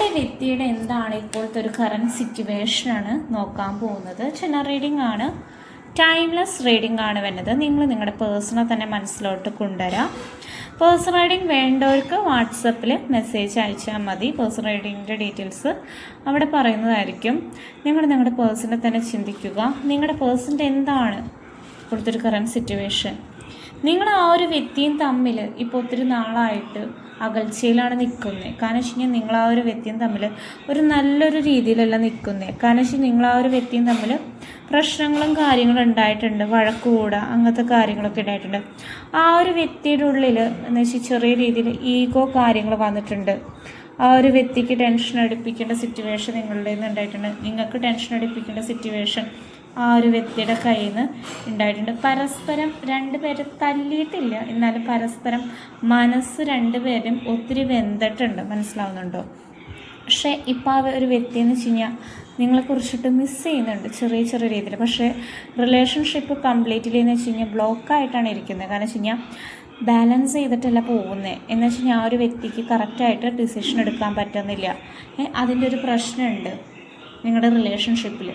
ഒരു വ്യക്തിയുടെ എന്താണ് ഇപ്പോഴത്തെ ഒരു കറൻറ്റ് സിറ്റുവേഷനാണ് നോക്കാൻ പോകുന്നത്. ജനറൽ റീഡിംഗ് ആണ്, ടൈംലെസ് റീഡിംഗ് ആണ് വരുന്നത്. നിങ്ങൾ നിങ്ങളുടെ പേഴ്സണെ തന്നെ മനസ്സിലോട്ട് കൊണ്ടുവരാം. പേഴ്സണൽ റീഡിംഗ് വേണ്ടവർക്ക് വാട്സപ്പിൽ മെസ്സേജ് അയച്ചാൽ മതി. പേഴ്സണൽ റീഡിങ്ങിൻ്റെ ഡീറ്റെയിൽസ് അവിടെ പറയുന്നതായിരിക്കും. നിങ്ങളുടെ പേഴ്സണെ തന്നെ ചിന്തിക്കുക. നിങ്ങളുടെ പേഴ്സൻ്റെ എന്താണ് ഇപ്പോഴത്തെ ഒരു കറൻറ്റ് സിറ്റുവേഷൻ? നിങ്ങൾ ആ ഒരു വ്യക്തിയും തമ്മിൽ ഇപ്പോൾ ഒത്തിരി നാളായിട്ട് അകൽച്ചയിലാണ് നിൽക്കുന്നത്. കാരണം വെച്ച് കഴിഞ്ഞാൽ നിങ്ങൾ ആ ഒരു വ്യക്തിയും തമ്മിൽ ഒരു നല്ലൊരു രീതിയിലല്ല നിൽക്കുന്നത്. കാരണം വെച്ചാൽ നിങ്ങൾ ആ ഒരു വ്യക്തിയും തമ്മിൽ പ്രശ്നങ്ങളും കാര്യങ്ങളും ഉണ്ടായിട്ടുണ്ട്, വഴക്കുകൂടുക അങ്ങനത്തെ കാര്യങ്ങളൊക്കെ ഉണ്ടായിട്ടുണ്ട്. ആ ഒരു വ്യക്തിയുടെ ഉള്ളിൽ എന്ന് വെച്ചാൽ ചെറിയ രീതിയിൽ ഈഗോ കാര്യങ്ങൾ വന്നിട്ടുണ്ട്. ആ ഒരു വ്യക്തിക്ക് ടെൻഷൻ അടുപ്പിക്കേണ്ട സിറ്റുവേഷൻ നിങ്ങളുടെ നിന്ന് ഉണ്ടായിട്ടുണ്ട്. നിങ്ങൾക്ക് ടെൻഷൻ അടുപ്പിക്കേണ്ട സിറ്റുവേഷൻ ആ ഒരു വ്യക്തിയുടെ കയ്യിൽ നിന്ന് ഉണ്ടായിട്ടുണ്ട്. പരസ്പരം രണ്ടുപേരും തല്ലിയിട്ടില്ല, എന്നാലും പരസ്പരം മനസ്സ് രണ്ടുപേരും ഒത്തിരി വെന്തിട്ടുണ്ട്. മനസ്സിലാവുന്നുണ്ടോ? പക്ഷേ ഇപ്പോൾ ആ ഒരു വ്യക്തിയെന്ന് വെച്ച് കഴിഞ്ഞാൽ നിങ്ങളെക്കുറിച്ചിട്ട് മിസ് ചെയ്യുന്നുണ്ട് ചെറിയ ചെറിയ രീതിയിൽ. പക്ഷേ റിലേഷൻഷിപ്പ് കംപ്ലീറ്റ്ലി എന്ന് വെച്ച് കഴിഞ്ഞാൽ ബ്ലോക്കായിട്ടാണ് ഇരിക്കുന്നത്. കാരണം വെച്ച് കഴിഞ്ഞാൽ ബാലൻസ് ചെയ്തിട്ടല്ല പോകുന്നത്. എന്ന് വെച്ച് കഴിഞ്ഞാൽ ആ ഒരു വ്യക്തിക്ക് കറക്റ്റായിട്ട് ഡിസിഷൻ എടുക്കാൻ പറ്റുന്നില്ല. അതിൻ്റെ ഒരു പ്രശ്നമുണ്ട് നിങ്ങളുടെ റിലേഷൻഷിപ്പിൽ.